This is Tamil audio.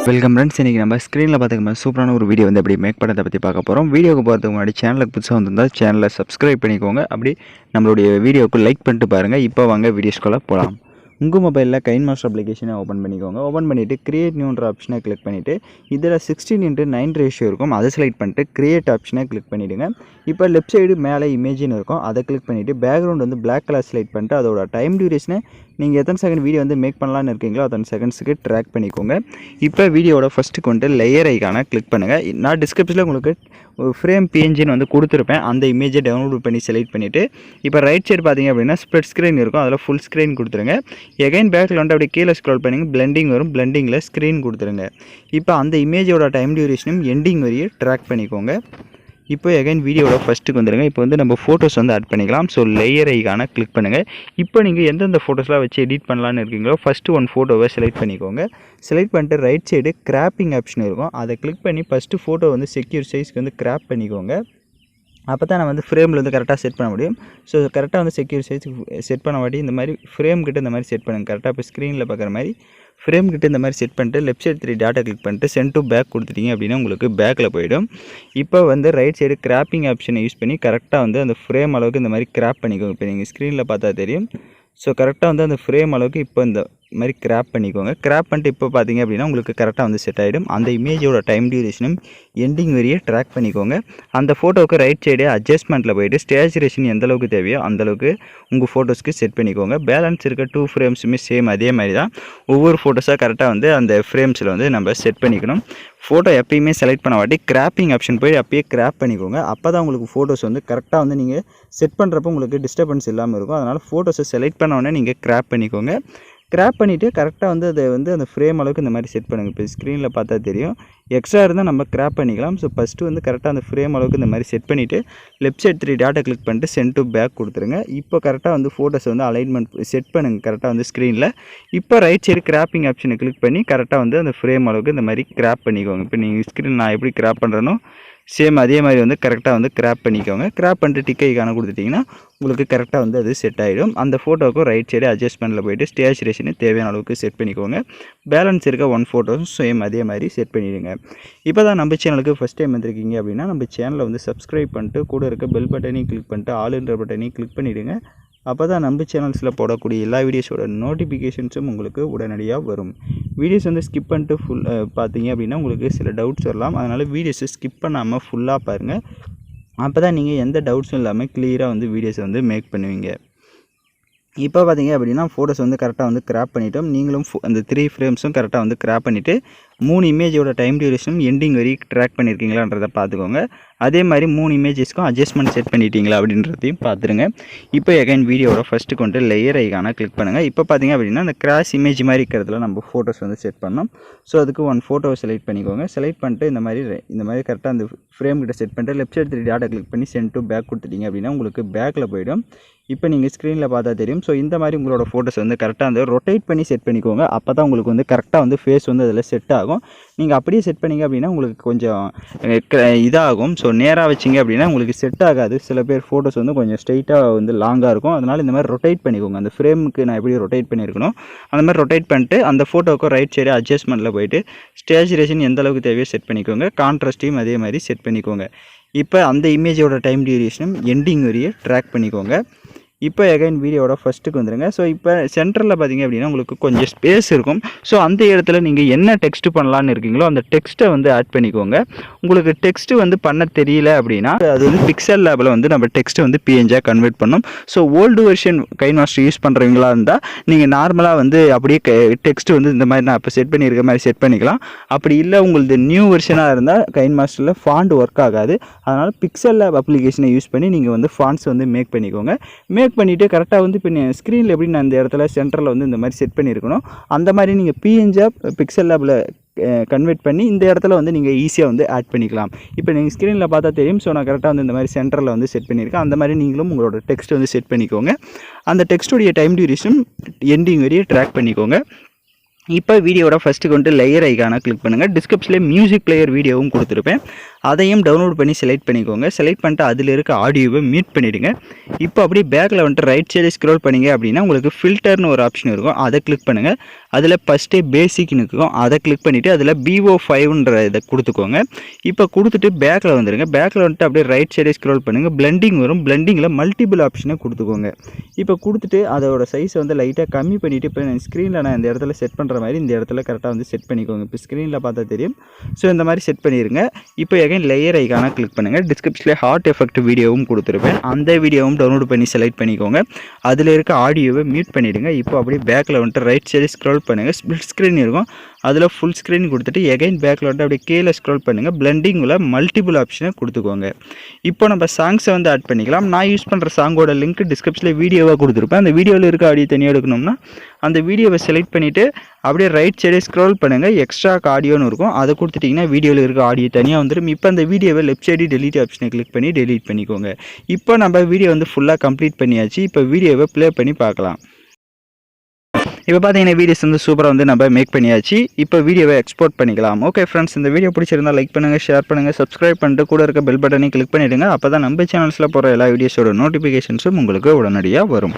Welcome friends. இன்றைக்கி நம்ம ஸ்க்ரீனில் பார்த்துக்க சூப்பரான ஒரு வீடியோ வந்து எப்படி மேக் பண்ணுறதை பற்றி பார்க்க போகிறோம். வீடியோக்கு போகிறதுக்கு முன்னாடி சேனலுக்கு புதுசாக வந்திருந்தால் சேனலை சப்ஸ்கிரைப் பண்ணிக்கோங்க. அப்படி நம்மளுடைய வீடியோவுக்கு லைக் பண்ணிட்டு பாருங்கள். இப்போ வாங்க வீடியோஸ்குள்ளே போகலாம். உங்கள் மொபைலில் கைன்மாஸ்டர் அப்ளிகேஷனை ஓப்பன் பண்ணிக்கோங்க. ஓப்பன் பண்ணிவிட்டு கிரியேட் நியூன்ற ஆப்ஷனை கிளிக் பண்ணிவிட்டு இதில் 16:9 ரேஷியோ இருக்கும், அதை செலக்ட் பண்ணிட்டு கிரியேட் ஆப்ஷனை கிளிக் பண்ணிவிடுங்க. இப்போ லெஃப்ட் சைடு மேலே இமேஜின்னு இருக்கும், அதை கிளிக் பண்ணிவிட்டு பேக்ரவுண்ட் வந்து பிளாக் கலர் செலக்ட் பண்ணிட்டு அதோட டைம் டியூரேஷனை நீங்கள் எத்தனை செகண்ட் வீடியோ வந்து மேக் பண்ணலான்னு இருக்கீங்களோ அத்தனை செகண்ட்ஸுக்கு ட்ராக் பண்ணிக்கோங்க. இப்போ வீடியோட ஃபஸ்ட்டுக்கு வந்து லேயர் ஐக்கான கிளிக் பண்ணுங்கள். நான் டிஸ்கிரிப்ஷனில் உங்களுக்கு ஃப்ரேம் பிஎன்ஜின்னு வந்து கொடுத்துருப்பேன். அந்த இமேஜை டவுன்லோட் பண்ணி செலக்ட் பண்ணிவிட்டு இப்போ ரைட் சைடு பார்த்தீங்க அப்படின்னா ஸ்ப்ளிட் ஸ்க்ரீன் இருக்கும், அதில் ஃபுல் ஸ்க்ரீன் கொடுத்துருங்க. எகைன் பேக்கில் வந்து அப்படியே கீழே ஸ்க்ரோல் பண்ணிங்க, பிளெண்டிங் வரும், பிளெண்டிங்கில் ஸ்க்ரீன் கொடுத்துருங்க. இப்போ அந்த இமேஜோட டைம் டியூரேஷனும் எண்டிங் வரையும் ட்ராக் பண்ணிக்கோங்க. இப்போ எகைன் வீடியோட ஃபஸ்ட்டுக்கு வந்துடுங்க. இப்போ வந்து நம்ம ஃபோட்டோஸ் வந்து ஆட் பண்ணிக்கலாம். ஸோ லேயர் ஐக்கான கிளிக் பண்ணுங்கள். இப்போ நீங்கள் எந்தெந்த ஃபோட்டோஸ்லாம் வச்சு எடிட் பண்ணலான்னு இருக்கீங்களோ ஃபஸ்ட்டு ஒன் ஃபோட்டோவை செலக்ட் பண்ணிக்கோங்க. செலக்ட் பண்ணிட்டு ரைட் சைடு கிராப்பிங் ஆப்ஷன் இருக்கும், அதை கிளிக் பண்ணி ஃபஸ்ட்டு ஃபோட்டோ வந்து செக்யூர் சைஸ்க்கு வந்து கிராப் பண்ணிக்கோங்க. அப்போ தான் நான் வந்து ஃப்ரேமில் வந்து கரெக்டாக செட் பண்ண முடியும். ஸோ கரெக்டாக வந்து செக்யூர் சைஸ் செட் பண்ண வாட்டி இந்த மாதிரி ஃப்ரேம் கிட்ட இந்த மாதிரி செட் பண்ணுங்கள். கரெக்டாக இப்போ ஸ்க்ரீனில் பார்க்குற மாதிரி ஃப்ரேம் கிட்ட இந்த மாதிரி செட் பண்ணிட்டு லெஃப்ட் சைடு 3 டாட்டா கிளிக் பண்ணிட்டு சென்ட் டு பேக் கொடுத்துட்டீங்க அப்படின்னா உங்களுக்கு பேக்கில் போயிடும். இப்போ வந்து ரைட் சைடு கிராப்பிங் ஆப்ஷனை யூஸ் பண்ணி கரெக்டாக வந்து அந்த ஃப்ரேம் அளவுக்கு இந்த மாதிரி கிராப் பண்ணிக்கோங்க. இப்போ நீங்கள் ஸ்க்ரீனில் பார்த்தா தெரியும். ஸோ கரெக்டாக வந்து அந்த ஃப்ரேம் அளவுக்கு இப்போ இந்த மாதிரி கிராப் பண்ணிக்கோங்க. கிராப் பண்ணிட்டு இப்போ பார்த்தீங்க அப்படின்னா உங்களுக்கு கரெக்டாக வந்து செட் ஆகிடும். அந்த இமேஜோட டைம் டியூரேஷனும் எண்டிங் வரையே ட்ராக் பண்ணிக்கோங்க. அந்த ஃபோட்டோவுக்கு ரைட் சைடு அட்ஜஸ்ட்மெண்ட்டில் போய்ட்டு ஸ்டேச்சுரேஷன் எந்தளவுக்கு தேவையோ அந்தளவுக்கு உங்கள் ஃபோட்டோஸ்க்கு செட் பண்ணிக்கோங்க. பேலன்ஸ் இருக்க 2 ஃப்ரேம்ஸுமே சேம் அதே மாதிரி தான் ஒவ்வொரு ஃபோட்டோஸாக கரெக்டாக வந்து அந்த ஃப்ரேம்ஸில் வந்து நம்ம செட் பண்ணிக்கணும். ஃபோட்டோ எப்பயுமே செலக்ட் பண்ண வாட்டி கிராப்பிங் ஆப்ஷன் போய் அப்பயே கிராப் பண்ணிக்கோங்க. அப்போ தான் உங்களுக்கு ஃபோட்டோஸ் வந்து கரெக்டாக வந்து நீங்கள் செட் பண்ணுறப்போ உங்களுக்கு டிஸ்டர்பன்ஸ் இல்லாமல் இருக்கும். அதனால் ஃபோட்டோஸை செலக்ட் பண்ண உடனே நீங்கள் கிராப் பண்ணிக்கோங்க. கிராப் பண்ணிவிட்டு கரெக்டாக வந்து அதை வந்து அந்த ஃப்ரேம் அளவுக்கு இந்த மாதிரி செட் பண்ணுங்கள். இப்போ ஸ்க்ரீனில் பார்த்தா தெரியும். எக்ஸ்ட்ரா இருந்தால் நம்ம கிராப் பண்ணிக்கலாம். ஸோ ஃபஸ்ட்டு வந்து கரெக்டாக அந்த ஃப்ரேம் அளவுக்கு இந்த மாதிரி செட் பண்ணிவிட்டு லெஃப்ட் சைடு 3 டாட்டா கிளிக் பண்ணிட்டு சென்ட் டு பேக் கொடுத்துருங்க. இப்போ கரெக்டாக வந்து ஃபோட்டோஸை வந்து அலைன்மெண்ட் செட் பண்ணுங்கள் கரெக்டாக வந்து ஸ்க்ரீனில். இப்போ ரைட் சைடு கிராப்பிங் ஆப்ஷனை கிளிக் பண்ணி கரெக்டாக வந்து அந்த ஃப்ரேம் அளவுக்கு இந்த மாதிரி கிராப் பண்ணிக்கோங்க. இப்போ நீங்கள் ஸ்க்ரீன் நான் எப்படி கிராப் பண்ணுறேனோ சேம் அதே மாதிரி வந்து கரெக்டாக வந்து கிராப் பண்ணிக்கோங்க. கிராப் பண்ணிட்டு டிக் ஐக்கான கொடுத்துட்டிங்கன்னா உங்களுக்கு கரெக்டாக வந்து அது செட் ஆகிடும். அந்த ஃபோட்டோவுக்கும் ரைட் சைடு அட்ஜஸ்ட்மெண்ட்டில் போய்ட்டு ஸ்டேச்சுரேஷனை தேவையான அளவுக்கு செட் பண்ணிக்கோங்க. பேலன்ஸ் இருக்க 1 ஃபோட்டோஸும் சேம் அதே மாதிரி செட் பண்ணிடுங்க. இப்போ தான் நம்ம சேனலுக்கு ஃபஸ்ட் டைம் வந்திருக்கீங்க அப்படின்னா நம்ம சேனலை வந்து சப்ஸ்கிரைப் பண்ணிட்டு கூட இருக்க பெல் பட்டனையும் கிளிக் பண்ணிட்டு ஆளுன்ற பட்டனையும் கிளிக் பண்ணிவிடுங்க. அப்போ தான் நம்ம சேனல்ஸில் போடக்கூடிய எல்லா வீடியோஸோட நோட்டிஃபிகேஷன்ஸும் உங்களுக்கு உடனடியாக வரும். வீடியோஸ் வந்து ஸ்கிப் பண்ணிட்டு பார்த்தீங்க அப்படின்னா உங்களுக்கு சில டவுட்ஸ் வரலாம். அதனால் வீடியோஸை ஸ்கிப் பண்ணாமல் ஃபுல்லாக பாருங்கள். அப்போ தான் நீங்கள் எந்த டவுட்ஸும் இல்லாமல் கிளியராக வந்து வீடியோஸை வந்து மேக் பண்ணுவீங்க. இப்போ பார்த்தீங்க அப்படின்னா ஃபோட்டோஸ் வந்து கரெக்டாக வந்து கிராப் பண்ணிட்டோம். நீங்களும் அந்த 3 ஃப்ரேம்ஸும் கரெக்டாக வந்து கிராப் பண்ணிவிட்டு 3 இமேஜோட டைம் டியூரேஷனும் எண்டிங் வரைக்கும் ட்ராக் பண்ணியிருக்கீங்களான்றதை பார்த்துக்கோங்க. அதே மாதிரி 3 இமேஜஸ்க்கும் அட்ஜஸ்ட்மெண்ட் செட் பண்ணிட்டீங்களா அப்படின்றதையும் பார்த்துருங்க. இப்போ எகைன் வீடியோட ஃபஸ்ட்டு கொண்டு லேயர் ஐக்கான கிளிக் பண்ணுங்கள். இப்போ பார்த்தீங்க அப்படின்னா அந்த கிராஸ் இமேஜ் மாதிரி இருக்கிறதுல நம்ம ஃபோட்டோஸ் வந்து செட் பண்ணோம். ஸோ அதுக்கு 1 ஃபோட்டோவை செலக்ட் பண்ணிக்கோங்க. செலக்ட் பண்ணிட்டு இந்த மாதிரி கரெக்டாக அந்த ஃப்ரேம் கிட்ட செட் பண்ணிட்டு லெஃப்ட் சைடு 3 டாட்டா கிளிக் பண்ணி சென்ட் டு பேக் கொடுத்துட்டீங்க அப்படின்னா உங்களுக்கு பேக்கில் போயிடும். இப்போ நீங்கள் ஸ்க்ரீனில் பார்த்தா தெரியும். ஸோ இந்த மாதிரி உங்களோட ஃபோட்டோஸ் வந்து கரெக்டாக வந்து ரொட்டேட் பண்ணி செட் பண்ணிக்கோங்க. அப்போ தான் உங்களுக்கு வந்து கரெக்டாக வந்து ஃபேஸ் வந்து அதில் செட் ஆகும். நீங்கள் அப்படியே செட் பண்ணிங்க அப்படின்னா உங்களுக்கு கொஞ்சம் இதாகும். ஸோ நேராக வச்சிங்க அப்படின்னா உங்களுக்கு செட் ஆகாது. சில பேர் ஃபோட்டோஸ் வந்து கொஞ்சம் ஸ்ட்ரைட்டாக வந்து லாங்காக இருக்கும். அதனால் இந்த மாதிரி ரொட்டேட் பண்ணிக்கோங்க. அந்த ஃப்ரேமுக்கு நான் எப்படி ரொட்டேட் பண்ணியிருக்கணும் அந்த மாதிரி ரொட்டேட் பண்ணிட்டு அந்த ஃபோட்டோவுக்கு ரைட் சைடு அட்ஜஸ்ட்மெண்ட்டில் போய்ட்டு ஸ்டேச்சுரேஷன் எந்த அளவுக்கு தேவையோ செட் பண்ணிக்கோங்க. கான்ட்ராஸ்ட்டையும் அதே மாதிரி செட் பண்ணிக்கோங்க. இப்போ அந்த இமேஜோட டைம் டியூரேஷனும் எண்டிங் வரையே ட்ராக் பண்ணிக்கோங்க. இப்போ எகைன் வீடியோட ஃபஸ்ட்டுக்கு வந்துடுங்க. ஸோ இப்போ சென்டரில் பார்த்தீங்க அப்படின்னா உங்களுக்கு கொஞ்சம் ஸ்பேஸ் இருக்கும். ஸோ அந்த இடத்துல நீங்கள் என்ன டெக்ஸ்ட் பண்ணலான்னு இருக்கீங்களோ அந்த டெக்ஸ்ட்டை வந்து ஆட் பண்ணிக்கோங்க. உங்களுக்கு டெக்ஸ்ட்டு வந்து பண்ண தெரியல அப்படின்னா அது வந்து பிக்சல் லேபில் வந்து நம்ம டெக்ஸ்ட்டை வந்து பிஎன்ஜியாக கன்வெர்ட் பண்ணோம். So old version KineMaster use பண்ணுறவங்களா இருந்தால் நீங்கள் நார்மலாக வந்து அப்படியே டெக்ஸ்ட் வந்து இந்த மாதிரி நான் இப்போ செட் பண்ணியிருக்க மாதிரி செட் பண்ணிக்கலாம். அப்படி இல்லை உங்களுக்கு நியூ வெர்ஷனாக இருந்தால் கைன்மாஸ்டரில் ஃபாண்ட் ஒர்க் ஆகாது. அதனால் பிக்சல் லேப் அப்ளிகேஷனை யூஸ் பண்ணி நீங்கள் வந்து ஃபாண்ட்ஸ் வந்து மேக் பண்ணிக்கோங்க. மேக் பண்ணிவிட்டு கரெக்டாக வந்து இப்போ ஸ்க்ரீனில் எப்படி நான் இந்த இடத்துல சென்டரில் வந்து இந்த மாதிரி செட் பண்ணியிருக்கணும் அந்த மாதிரி நீங்கள் பிஎன்ஜியாக பிக்சல் லேபில் கன்வெர்ட் பண்ணி இந்த இடத்துல வந்து நீங்கள் ஈஸியாக வந்து ஆட் பண்ணிக்கலாம். இப்போ நீங்கள் ஸ்க்ரீனில் பார்த்தா தெரியும். ஸோ நான் கரெக்டாக வந்து இந்த மாதிரி சென்டரில் வந்து செட் பண்ணியிருக்கேன். அந்த மாதிரி நீங்களும் உங்களோட டெக்ஸ்ட் வந்து செட் பண்ணிக்கோங்க. அந்த டெக்ஸ்ட்டுடைய டைம் டியூரேஷன் எண்டிங் வரையே ட்ராக் பண்ணிக்கோங்க. இப்போ வீடியோட ஃபஸ்ட்டுக்கு வந்து லேயர் ஐக்கான கிளிக் பண்ணுங்கள். டிஸ்கிரிப்ஷனில் மியூசிக் பிளேயர் வீடியோவும் கொடுத்துருப்பேன். அதையும் டவுன்லோட் பண்ணி செலக்ட் பண்ணிக்கோங்க. செலக்ட் பண்ணிட்டு அதில் இருக்க ஆடியோவை மியூட் பண்ணிவிடுங்க. இப்போ அப்படியே பேக்கில் வந்துட்டு ரைட் சைடு ஸ்க்ரோல் பண்ணிங்க அப்படின்னா உங்களுக்கு ஃபில்டர்னு ஒரு ஆப்ஷன் இருக்கும். அதை கிளிக் பண்ணுங்கள். அதில் ஃபஸ்ட்டே பேசிக்னு இருக்கும். அதை கிளிக் பண்ணிவிட்டு அதில் BO5ன்ற இதை கொடுத்துக்கோங்க. இப்போ கொடுத்துட்டு பேக்கில் வந்துடுங்க. பேக்கில் வந்துட்டு அப்படியே ரைட் சைடே ஸ்க்ரோல் பண்ணுங்கள். பிளெண்டிங் வரும். பிளெண்டிங்கில் மல்டிபிள் ஆப்ஷனை கொடுத்துக்கோங்க. இப்போ கொடுத்துட்டு அதோட சைஸை வந்து லைட்டாக கம்மி பண்ணிவிட்டு இப்போ ஸ்க்ரீனில் நான் இந்த இடத்துல செட் பண்ணுற மாதிரி இந்த இடத்துல கரெக்டாக வந்து செட் பண்ணிக்கோங்க. இப்போ ஸ்க்ரீனில் பார்த்தா தெரியும். ஸோ இந்த மாதிரி செட் பண்ணிடுங்க. இப்போ எகைன் லேயர் ஐக்கான கிளிக் பண்ணுங்கள். டிஸ்கிரிப்ஷனில் ஹார்ட் எஃபெக்ட் வீடியோவும் கொடுத்துருப்பேன். அந்த வீடியோவும் டவுன்லோட் பண்ணி செலக்ட் பண்ணிக்கோங்க. அதில் இருக்க ஆடியோவை மியூட் பண்ணிவிடுங்க. இப்போ அப்படியே பேக்கில் வந்துட்டு ரைட் சைடு ஸ்க்ரோல் பண்ணுங்கள். ஸ்ப்ளிட் ஸ்க்ரீன் இருக்கும். அதில் ஃபுல் ஸ்க்ரீன் கொடுத்துட்டு எகைன் பேக்கில் வந்துட்டு அப்படியே கீழே ஸ்க்ரோல் பண்ணுங்கள். பிளெண்டிங்கில் மல்டிபிள் ஆப்ஷனை கொடுத்துக்கோங்க. இப்போ நம்ம சாங்ஸை வந்து ஆட் பண்ணிக்கலாம். நான் யூஸ் பண்ணுற சாங்கோட லிங்க் டிஸ்கிரிப்ஷனில் வீடியோவாக கொடுத்துருப்பேன். அந்த வீடியோவில் இருக்க ஆடியோ தனியாக எடுக்கணும்னா அந்த வீடியோவை செலக்ட் பண்ணிவிட்டு அப்படியே ரைட் சைடே ஸ்க்ரோல் பண்ணுங்கள். எக்ஸ்ட்ரா ஆடியோன்னு இருக்கும். அதை கொடுத்துட்டிங்கன்னா வீடியோவில் இருக்க ஆடியோ தனியாக வந்துடும். இப்போ அந்த வீடியோவை லெஃப்ட் சைடு டெலீட் ஆப்ஷனை கிளிக் பண்ணி டெலீட் பண்ணிக்கோங்க. இப்போ நம்ம வீடியோ வந்து ஃபுல்லாக கம்ப்ளீட் பண்ணியாச்சு. இப்போ வீடியோவை ப்ளே பண்ணி பார்க்கலாம். இப்போ பார்த்தீங்கன்னா வீடியோஸ் வந்து சூப்பராக வந்து நம்ம மேக் பண்ணியாச்சு. இப்போ வீடியோவை எக்ஸ்போர்ட் பண்ணிக்கலாம். ஓகே ஃப்ரெண்ட்ஸ், இந்த வீடியோ பிடிச்சிருந்தா லைக் பண்ணுங்கள், ஷேர் பண்ணுங்கள், சப்ஸ்கிரைப் பண்ணிட்டு கூட இருக்க பெல் பட்டனை கிளிக் பண்ணிவிடுங்க. அப்போ தான் நம்ம சேனல்ஸில் போகிற எல்லா வீடியோஸோட நோட்டிஃபிகேஷன்ஸும் உங்களுக்கு உடனடியாக வரும்.